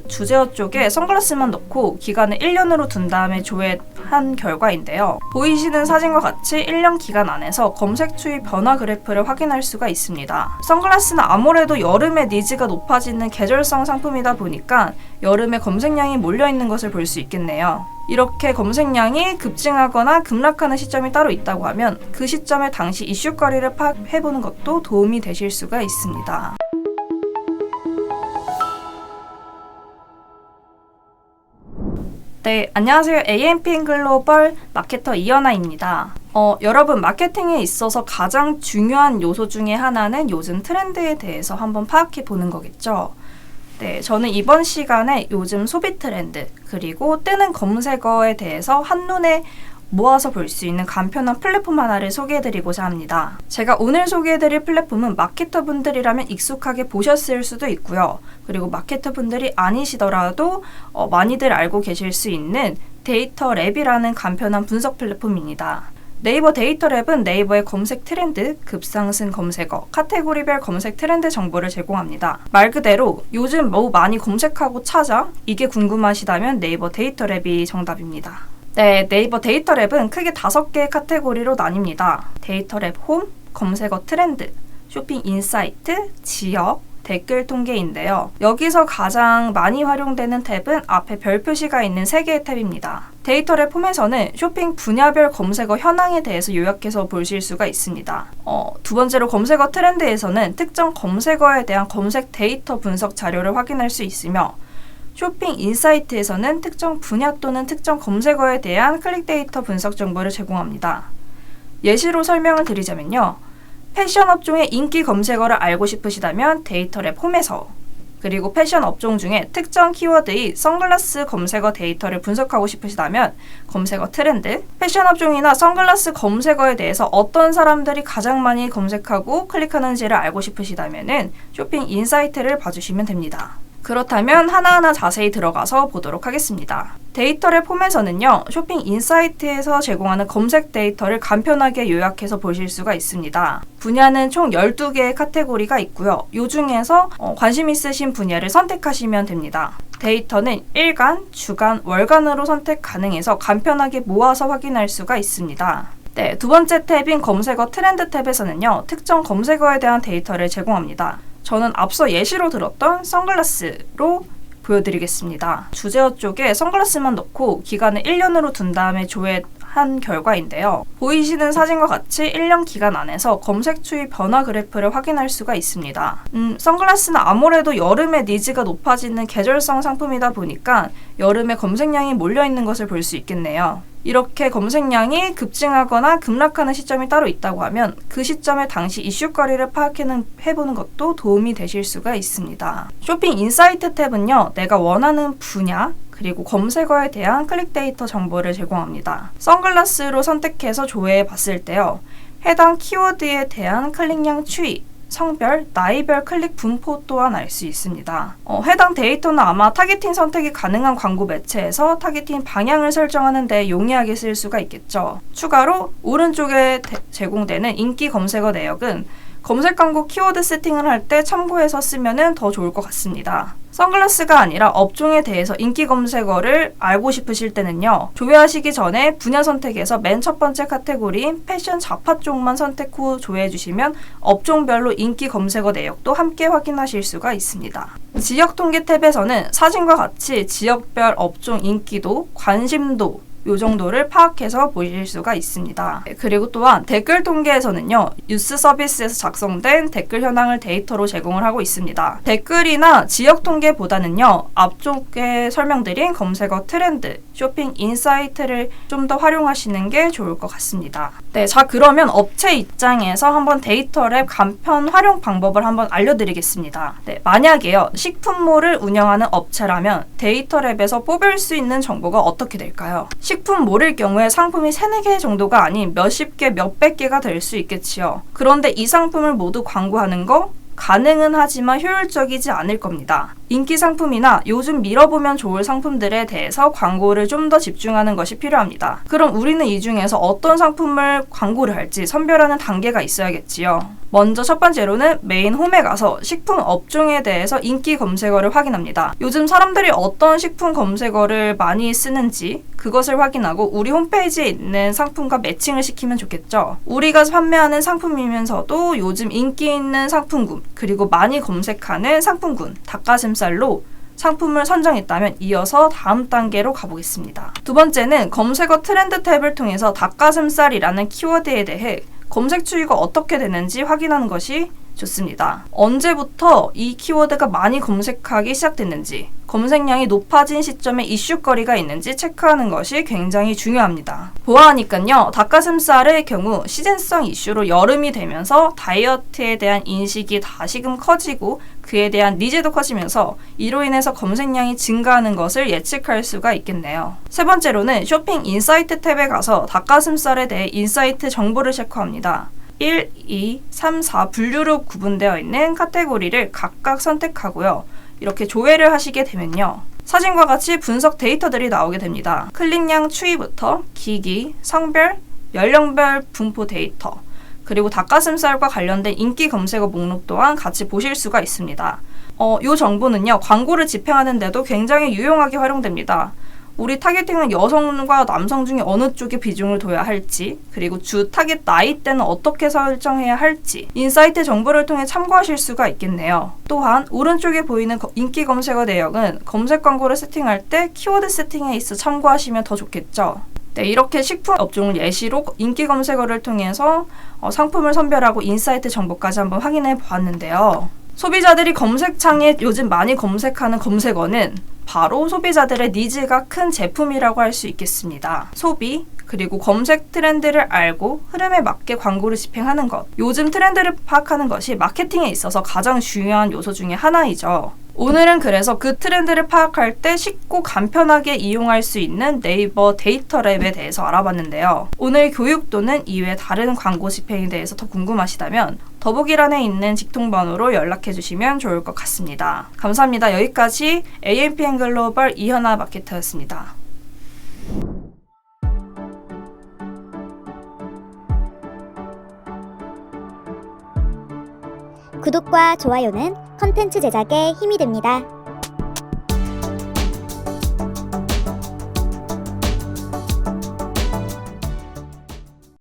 주제어 쪽에 선글라스만 넣고 기간을 1년으로 둔 다음에 조회한 결과인데요. 보이시는 사진과 같이 1년 기간 안에서 검색 추이 변화 그래프를 확인할 수가 있습니다. 선글라스는 아무래도 여름에 니즈가 높아지는 계절성 상품이다 보니까 여름에 검색량이 몰려있는 것을 볼 수 있겠네요. 이렇게 검색량이 급증하거나 급락하는 시점이 따로 있다고 하면 그 시점에 당시 이슈거리를 파악해보는 것도 도움이 되실 수가 있습니다. 네, 안녕하세요. AMPM 글로벌 마케터 이연아입니다. 여러분, 마케팅에 있어서 가장 중요한 요소 중에 하나는 요즘 트렌드에 대해서 한번 파악해 보는 거겠죠. 네, 저는 이번 시간에 요즘 소비 트렌드, 그리고 뜨는 검색어에 대해서 한눈에 모아서 볼 수 있는 간편한 플랫폼 하나를 소개해드리고자 합니다. 제가 오늘 소개해드릴 플랫폼은 마케터분들이라면 익숙하게 보셨을 수도 있고요. 그리고 마케터분들이 아니시더라도 많이들 알고 계실 수 있는 데이터랩이라는 간편한 분석 플랫폼입니다. 네이버 데이터랩은 네이버의 검색 트렌드, 급상승 검색어, 카테고리별 검색 트렌드 정보를 제공합니다. 말 그대로 요즘 뭐 많이 검색하고 찾아? 이게 궁금하시다면 네이버 데이터랩이 정답입니다. 네, 네이버 데이터랩은 크게 5개의 카테고리로 나뉩니다. 데이터랩 홈, 검색어 트렌드, 쇼핑 인사이트, 지역, 댓글 통계인데요. 여기서 가장 많이 활용되는 탭은 앞에 별 표시가 있는 3개의 탭입니다. 데이터랩 홈에서는 쇼핑 분야별 검색어 현황에 대해서 요약해서 보실 수가 있습니다. 두 번째로 검색어 트렌드에서는 특정 검색어에 대한 검색 데이터 분석 자료를 확인할 수 있으며, 쇼핑 인사이트에서는 특정 분야 또는 특정 검색어에 대한 클릭 데이터 분석 정보를 제공합니다. 예시로 설명을 드리자면요. 패션 업종의 인기 검색어를 알고 싶으시다면 데이터랩 홈에서, 그리고 패션 업종 중에 특정 키워드의 선글라스 검색어 데이터를 분석하고 싶으시다면 검색어 트렌드, 패션 업종이나 선글라스 검색어에 대해서 어떤 사람들이 가장 많이 검색하고 클릭하는지를 알고 싶으시다면 쇼핑 인사이트를 봐주시면 됩니다. 그렇다면 하나하나 자세히 들어가서 보도록 하겠습니다. 데이터랩 홈에서는요, 쇼핑 인사이트에서 제공하는 검색 데이터를 간편하게 요약해서 보실 수가 있습니다. 분야는 총 12개의 카테고리가 있고요. 이 중에서 관심 있으신 분야를 선택하시면 됩니다. 데이터는 일간, 주간, 월간으로 선택 가능해서 간편하게 모아서 확인할 수가 있습니다. 네, 두 번째 탭인 검색어 트렌드 탭에서는요, 특정 검색어에 대한 데이터를 제공합니다. 저는 앞서 예시로 들었던 선글라스로 보여드리겠습니다. 주제어 쪽에 선글라스만 넣고 기간을 1년으로 둔 다음에 조회한 결과인데요. 보이시는 사진과 같이 1년 기간 안에서 검색 추이 변화 그래프를 확인할 수가 있습니다. 선글라스는 아무래도 여름에 니즈가 높아지는 계절성 상품이다 보니까 여름에 검색량이 몰려있는 것을 볼 수 있겠네요. 이렇게 검색량이 급증하거나 급락하는 시점이 따로 있다고 하면 그 시점에 당시 이슈거리를 파악해보는 것도 도움이 되실 수가 있습니다. 쇼핑 인사이트 탭은요, 내가 원하는 분야, 그리고 검색어에 대한 클릭 데이터 정보를 제공합니다. 선글라스로 선택해서 조회해 봤을 때요, 해당 키워드에 대한 클릭량 추이, 성별, 나이별 클릭 분포 또한 알 수 있습니다. 해당 데이터는 아마 타겟팅 선택이 가능한 광고 매체에서 타겟팅 방향을 설정하는 데 용이하게 쓸 수가 있겠죠. 추가로 오른쪽에 제공되는 인기 검색어 내역은 검색 광고 키워드 세팅을 할 때 참고해서 쓰면 더 좋을 것 같습니다. 선글라스가 아니라 업종에 대해서 인기 검색어를 알고 싶으실 때는요, 조회하시기 전에 분야 선택에서 맨 첫 번째 카테고리인 패션 잡화 쪽만 선택 후 조회해 주시면 업종별로 인기 검색어 내역도 함께 확인하실 수가 있습니다. 지역 통계 탭에서는 사진과 같이 지역별 업종 인기도, 관심도, 요 정도를 파악해서 보실 수가 있습니다. 그리고 또한 댓글 통계에서는요, 뉴스 서비스에서 작성된 댓글 현황을 데이터로 제공을 하고 있습니다. 댓글이나 지역 통계보다는요, 앞쪽에 설명드린 검색어 트렌드, 쇼핑 인사이트를 좀 더 활용하시는 게 좋을 것 같습니다. 네, 자 그러면 업체 입장에서 한번 데이터랩 간편 활용 방법을 한번 알려드리겠습니다. 네, 만약에요, 식품몰을 운영하는 업체라면 데이터랩에서 뽑을 수 있는 정보가 어떻게 될까요? 식품몰일 경우에 상품이 3-4개 정도가 아닌 몇십 개, 몇백 개가 될 수 있겠지요. 그런데 이 상품을 모두 광고하는 거 가능은 하지만 효율적이지 않을 겁니다. 인기 상품이나 요즘 밀어보면 좋을 상품들에 대해서 광고를 좀 더 집중하는 것이 필요합니다. 그럼 우리는 이 중에서 어떤 상품을 광고를 할지 선별하는 단계가 있어야겠지요. 먼저 첫 번째로는 메인 홈에 가서 식품 업종에 대해서 인기 검색어를 확인합니다. 요즘 사람들이 어떤 식품 검색어를 많이 쓰는지 그것을 확인하고 우리 홈페이지에 있는 상품과 매칭을 시키면 좋겠죠. 우리가 판매하는 상품이면서도 요즘 인기 있는 상품군, 그리고 많이 검색하는 상품군, 닭가슴살로 상품을 선정했다면 이어서 다음 단계로 가보겠습니다. 두 번째는 검색어 트렌드 탭을 통해서 닭가슴살이라는 키워드에 대해 검색 추이가 어떻게 되는지 확인하는 것이 좋습니다. 언제부터 이 키워드가 많이 검색하기 시작됐는지, 검색량이 높아진 시점에 이슈거리가 있는지 체크하는 것이 굉장히 중요합니다. 보아하니까요, 닭가슴살의 경우 시즌성 이슈로 여름이 되면서 다이어트에 대한 인식이 다시금 커지고 그에 대한 니즈도 커지면서 이로 인해서 검색량이 증가하는 것을 예측할 수가 있겠네요. 세 번째로는 쇼핑 인사이트 탭에 가서 닭가슴살에 대해 인사이트 정보를 체크합니다. 1, 2, 3, 4 분류로 구분되어 있는 카테고리를 각각 선택하고요. 이렇게 조회를 하시게 되면요, 사진과 같이 분석 데이터들이 나오게 됩니다. 클릭량 추이부터 기기, 성별, 연령별 분포 데이터, 그리고 닭가슴살과 관련된 인기 검색어 목록 또한 같이 보실 수가 있습니다. 이 정보는요, 광고를 집행하는 데도 굉장히 유용하게 활용됩니다. 우리 타겟팅은 여성과 남성 중에 어느 쪽에 비중을 둬야 할지, 그리고 주 타겟 나이대는 어떻게 설정해야 할지 인사이트 정보를 통해 참고하실 수가 있겠네요. 또한 오른쪽에 보이는 인기 검색어 내역은 검색 광고를 세팅할 때 키워드 세팅에 있어 참고하시면 더 좋겠죠. 네, 이렇게 식품 업종을 예시로 인기 검색어를 통해서 상품을 선별하고 인사이트 정보까지 한번 확인해 보았는데요. 소비자들이 검색창에 요즘 많이 검색하는 검색어는 바로 소비자들의 니즈가 큰 제품이라고 할 수 있겠습니다. 소비, 그리고 검색 트렌드를 알고 흐름에 맞게 광고를 집행하는 것. 요즘 트렌드를 파악하는 것이 마케팅에 있어서 가장 중요한 요소 중에 하나이죠. 오늘은 그래서 그 트렌드를 파악할 때 쉽고 간편하게 이용할 수 있는 네이버 데이터 랩에 대해서 알아봤는데요. 오늘 교육 또는 이외 다른 광고 집행에 대해서 더 궁금하시다면 더보기란에 있는 직통번호로 연락해 주시면 좋을 것 같습니다. 감사합니다. 여기까지 AMPN 글로벌 이현아 마케터였습니다. 구독과 좋아요는 컨텐츠 제작에 힘이 됩니다.